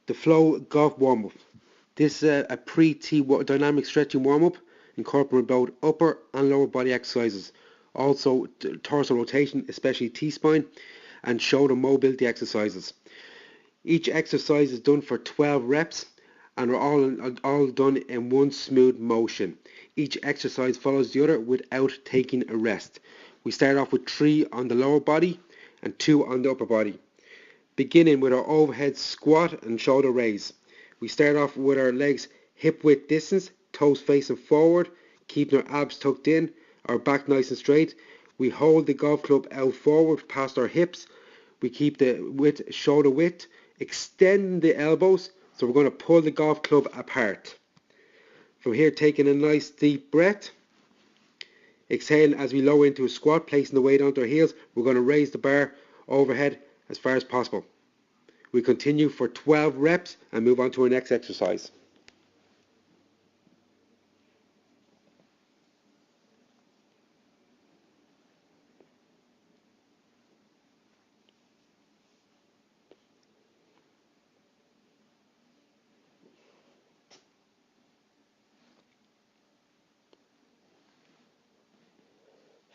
The flow golf warm-up. This is a pre-tee dynamic stretching warm-up incorporating both upper and lower body exercises. Also torso rotation, especially T-spine, and shoulder mobility exercises. Each exercise is done for 12 reps and are all done in one smooth motion. Each exercise follows the other without taking a rest. We start off with 3 on the lower body and 2 on the upper body. Beginning with our overhead squat and shoulder raise. We start off with our legs hip width distance, toes facing forward, keeping our abs tucked in, our back nice and straight. We hold the golf club out forward past our hips. We keep the shoulder width, extend the elbows, so we're going to pull the golf club apart. From here, taking a nice deep breath. Exhaling as we lower into a squat, placing the weight onto our heels. We're going to raise the bar overhead as far as possible. We continue for 12 reps and move on to our next exercise.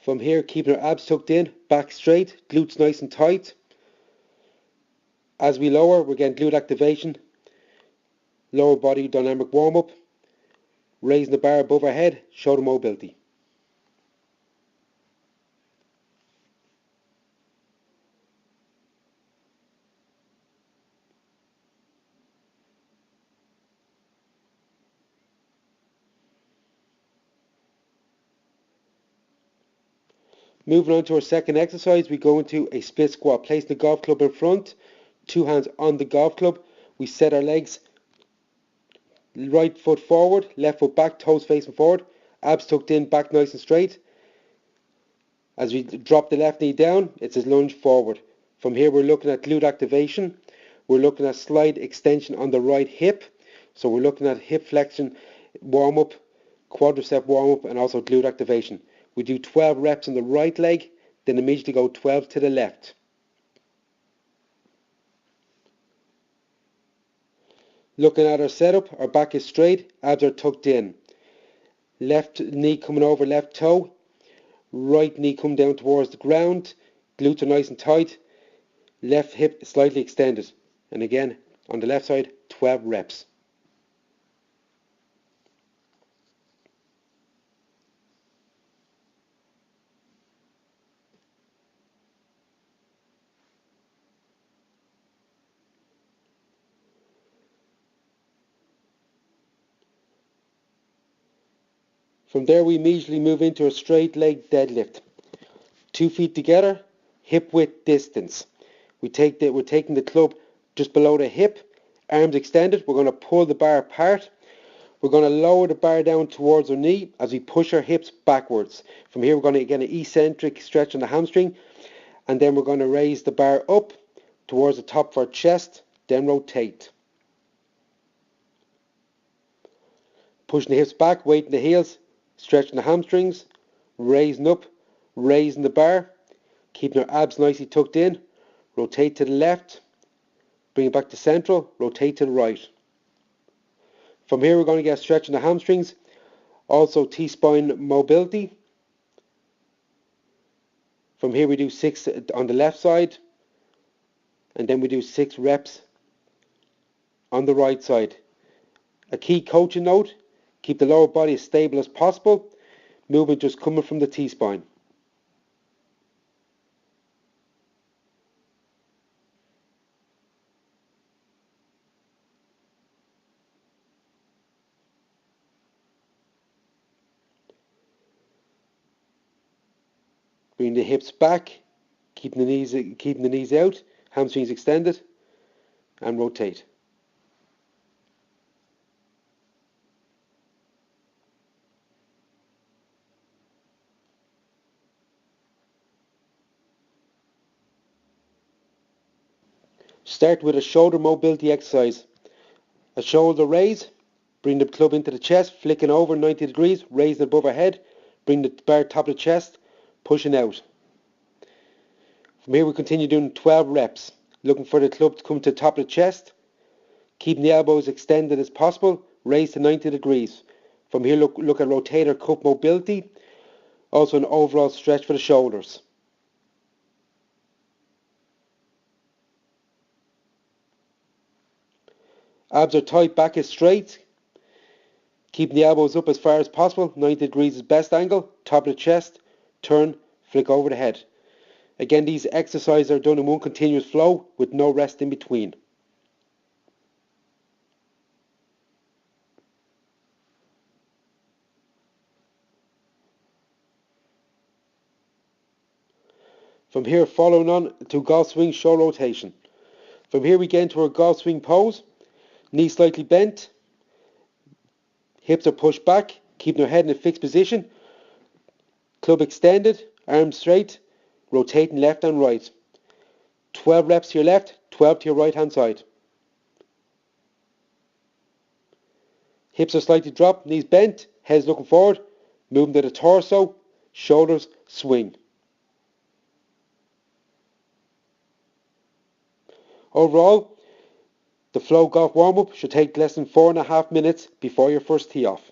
From here, keeping our abs tucked in, back straight, glutes nice and tight. As we lower, we're getting glute activation, lower body dynamic warm-up, raising the bar above our head, shoulder mobility. Moving on to our second exercise, we go into a split squat. Placing the golf club in front, 2 hands on the golf club. We set our legs, right foot forward, left foot back, toes facing forward, abs tucked in, back nice and straight. As we drop the left knee down, it's a lunge forward. From here, we're looking at glute activation. We're looking at slight extension on the right hip. So we're looking at hip flexion warm-up, quadricep warm-up, and also glute activation. We do 12 reps on the right leg, then immediately go 12 to the left. Looking at our setup, our back is straight, abs are tucked in. Left knee coming over left toe, right knee come down towards the ground, glutes are nice and tight, left hip slightly extended. And again, on the left side, 12 reps. From there, we immediately move into a straight leg deadlift. 2 feet together, hip width distance. We're taking the club just below the hip, arms extended. We're going to pull the bar apart. We're going to lower the bar down towards our knee as we push our hips backwards. From here, we're going to get an eccentric stretch on the hamstring, and then we're going to raise the bar up towards the top of our chest, then rotate. Pushing the hips back, weight in the heels, stretching the hamstrings, raising up, raising the bar, keeping our abs nicely tucked in, rotate to the left, bring it back to central, rotate to the right. From here, we're going to get stretching the hamstrings, also T-spine mobility. From here, we do 6 on the left side, and then we do 6 reps on the right side. A key coaching note, keep the lower body as stable as possible, movement just coming from the T-spine. Bring the hips back, keeping the knees out, hamstrings extended, and rotate. Start with a shoulder mobility exercise. A shoulder raise, bring the club into the chest, flicking over 90 degrees, raise it above our head, bring the bar top of the chest, pushing out. From here we continue doing 12 reps, looking for the club to come to the top of the chest, Keeping the elbows extended as possible, raise to 90 degrees. From here, look at rotator cuff mobility, also an overall stretch for the shoulders. Abs are tight, back is straight. Keeping the elbows up as far as possible, 90 degrees is best angle, top of the chest, turn, flick over the head. Again, these exercises are done in one continuous flow with no rest in between. From here, following on to golf swing shoulder rotation. From here we get into our golf swing pose. Knees slightly bent, hips are pushed back, keeping your head in a fixed position. Club extended, arms straight, rotating left and right. 12 reps to your left, 12 to your right hand side. Hips are slightly dropped, knees bent, heads looking forward, moving to the torso, shoulders swing. Overall, the flow golf warm-up should take less than 4.5 minutes before your first tee off.